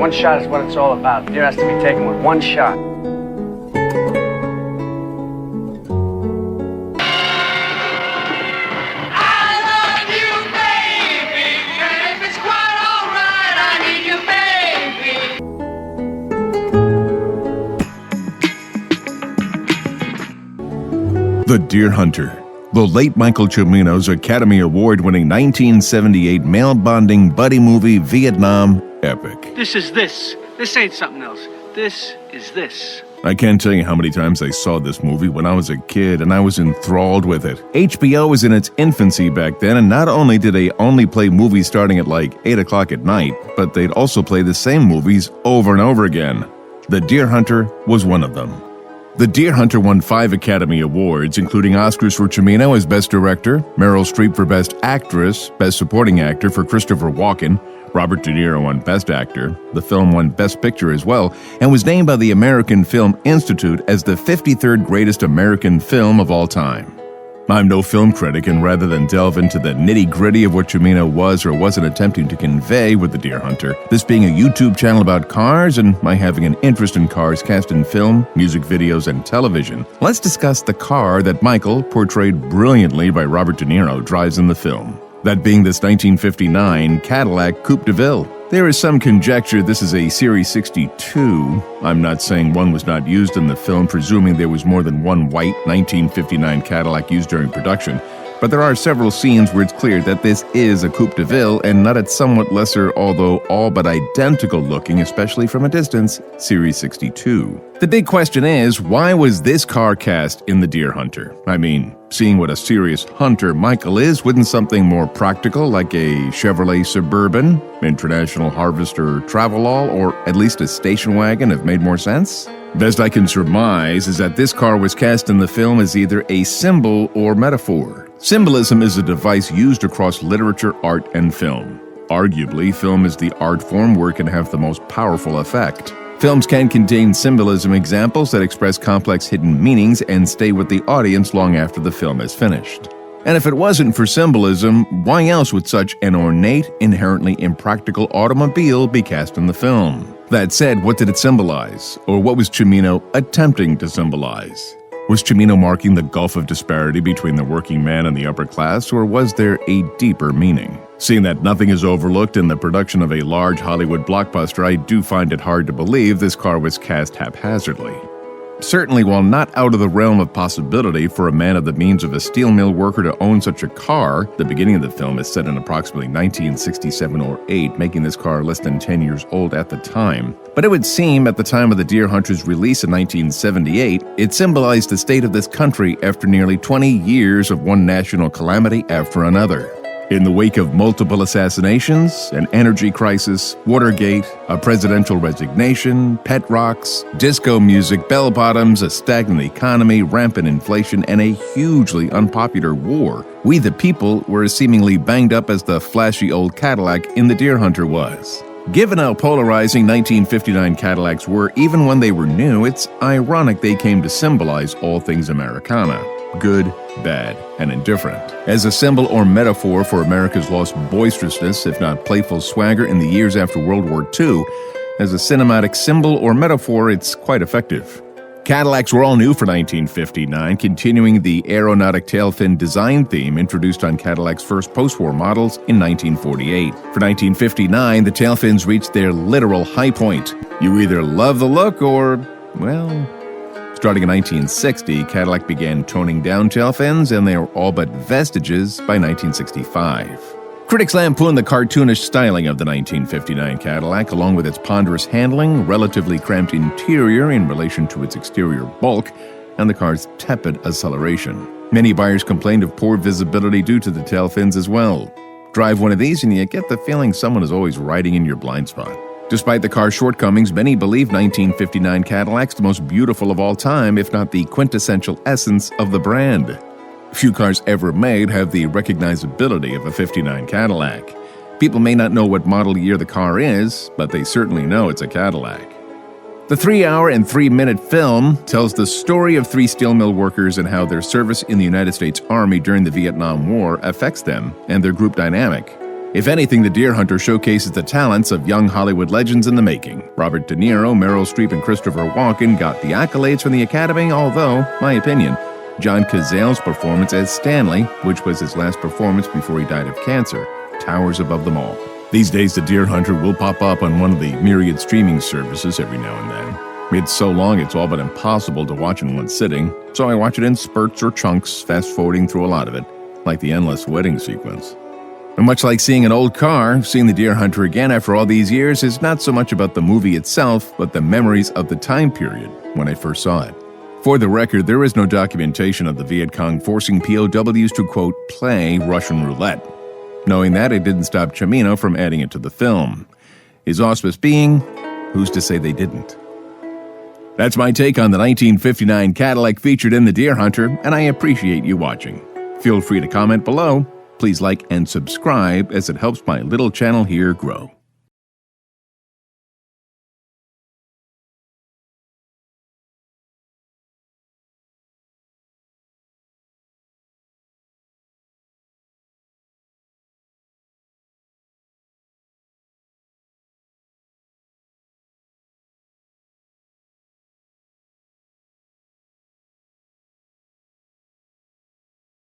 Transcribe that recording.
One shot is what it's all about. Deer has to be taken with one shot. The Deer Hunter, the late Michael Cimino's Academy Award-winning 1978 male-bonding buddy movie Vietnam epic. This is this. This ain't something else. This is this. I can't tell you how many times I saw this movie when I was a kid, and I was enthralled with it. HBO was in its infancy back then, and not only did they only play movies starting at like 8 o'clock at night, but they'd also play the same movies over and over again. The Deer Hunter was one of them. The Deer Hunter won 5 Academy Awards, including Oscars for Cimino as Best Director, Meryl Streep for Best Actress, Best Supporting Actor for Christopher Walken, Robert De Niro won Best Actor. The film won Best Picture as well, and was named by the American Film Institute as the 53rd greatest American film of all time. I'm no film critic, and rather than delve into the nitty-gritty of what Cimino was or wasn't attempting to convey with The Deer Hunter, this being a YouTube channel about cars and my having an interest in cars cast in film, music videos, and television, let's discuss the car that Michael, portrayed brilliantly by Robert De Niro, drives in the film. That being this 1959 Cadillac Coupe deVille. There is some conjecture this is a Series 62. I'm not saying one was not used in the film, presuming there was more than one white 1959 Cadillac used during production, but there are several scenes where it's clear that this is a Coupe deVille and not its somewhat lesser, although all but identical looking, especially from a distance, Series 62. The big question is, why was this car cast in The Deer Hunter? I mean, seeing what a serious hunter Michael is, wouldn't something more practical like a Chevrolet Suburban, International Harvester Travelall, or at least a station wagon have made more sense? Best I can surmise is that this car was cast in the film as either a symbol or metaphor. Symbolism is a device used across literature, art, and film. Arguably, film is the art form where it can have the most powerful effect. Films can contain symbolism examples that express complex hidden meanings and stay with the audience long after the film is finished. And if it wasn't for symbolism, why else would such an ornate, inherently impractical automobile be cast in the film? That said, what did it symbolize? Or what was Cimino attempting to symbolize? Was Cimino marking the gulf of disparity between the working man and the upper class, or was there a deeper meaning? Seeing that nothing is overlooked in the production of a large Hollywood blockbuster, I do find it hard to believe this car was cast haphazardly. Certainly, while not out of the realm of possibility for a man of the means of a steel mill worker to own such a car, the beginning of the film is set in approximately 1967 or 8, making this car less than 10 years old at the time. But it would seem at the time of The Deer Hunter's release in 1978, it symbolized the state of this country after nearly 20 years of one national calamity after another. In the wake of multiple assassinations, an energy crisis, Watergate, a presidential resignation, pet rocks, disco music, bell-bottoms, a stagnant economy, rampant inflation, and a hugely unpopular war, we the people were as seemingly banged up as the flashy old Cadillac in The Deer Hunter was. Given how polarizing 1959 Cadillacs were even when they were new, it's ironic they came to symbolize all things Americana. Good, bad, and indifferent. As a symbol or metaphor for America's lost boisterousness, if not playful swagger in the years after World War II, as a cinematic symbol or metaphor, it's quite effective. Cadillacs were all new for 1959, continuing the aeronautic tail fin design theme introduced on Cadillac's first post-war models in 1948. For 1959, the tail fins reached their literal high point. You either love the look or, well, starting in 1960, Cadillac began toning down tail fins, and they were all but vestiges by 1965. Critics lampooned the cartoonish styling of the 1959 Cadillac, along with its ponderous handling, relatively cramped interior in relation to its exterior bulk, and the car's tepid acceleration. Many buyers complained of poor visibility due to the tail fins as well. Drive one of these and you get the feeling someone is always riding in your blind spot. Despite the car's shortcomings, many believe 1959 Cadillac's the most beautiful of all time, if not the quintessential essence of the brand. Few cars ever made have the recognizability of a 59 Cadillac. People may not know what model year the car is, but they certainly know it's a Cadillac. The 3-hour and 3-minute film tells the story of 3 steel mill workers and how their service in the United States Army during the Vietnam War affects them and their group dynamic. If anything, The Deer Hunter showcases the talents of young Hollywood legends in the making. Robert De Niro, Meryl Streep, and Christopher Walken got the accolades from the Academy, although, my opinion, John Cazale's performance as Stanley, which was his last performance before he died of cancer, towers above them all. These days, The Deer Hunter will pop up on one of the myriad streaming services every now and then. It's so long it's all but impossible to watch in one sitting, so I watch it in spurts or chunks, fast-forwarding through a lot of it, like the endless wedding sequence. And much like seeing an old car, seeing The Deer Hunter again after all these years is not so much about the movie itself, but the memories of the time period when I first saw it. For the record, there is no documentation of the Viet Cong forcing POWs to, quote, play Russian roulette. Knowing that, it didn't stop Cimino from adding it to the film. His auspice being, who's to say they didn't? That's my take on the 1959 Cadillac featured in The Deer Hunter, and I appreciate you watching. Feel free to comment below. Please like and subscribe as it helps my little channel here grow.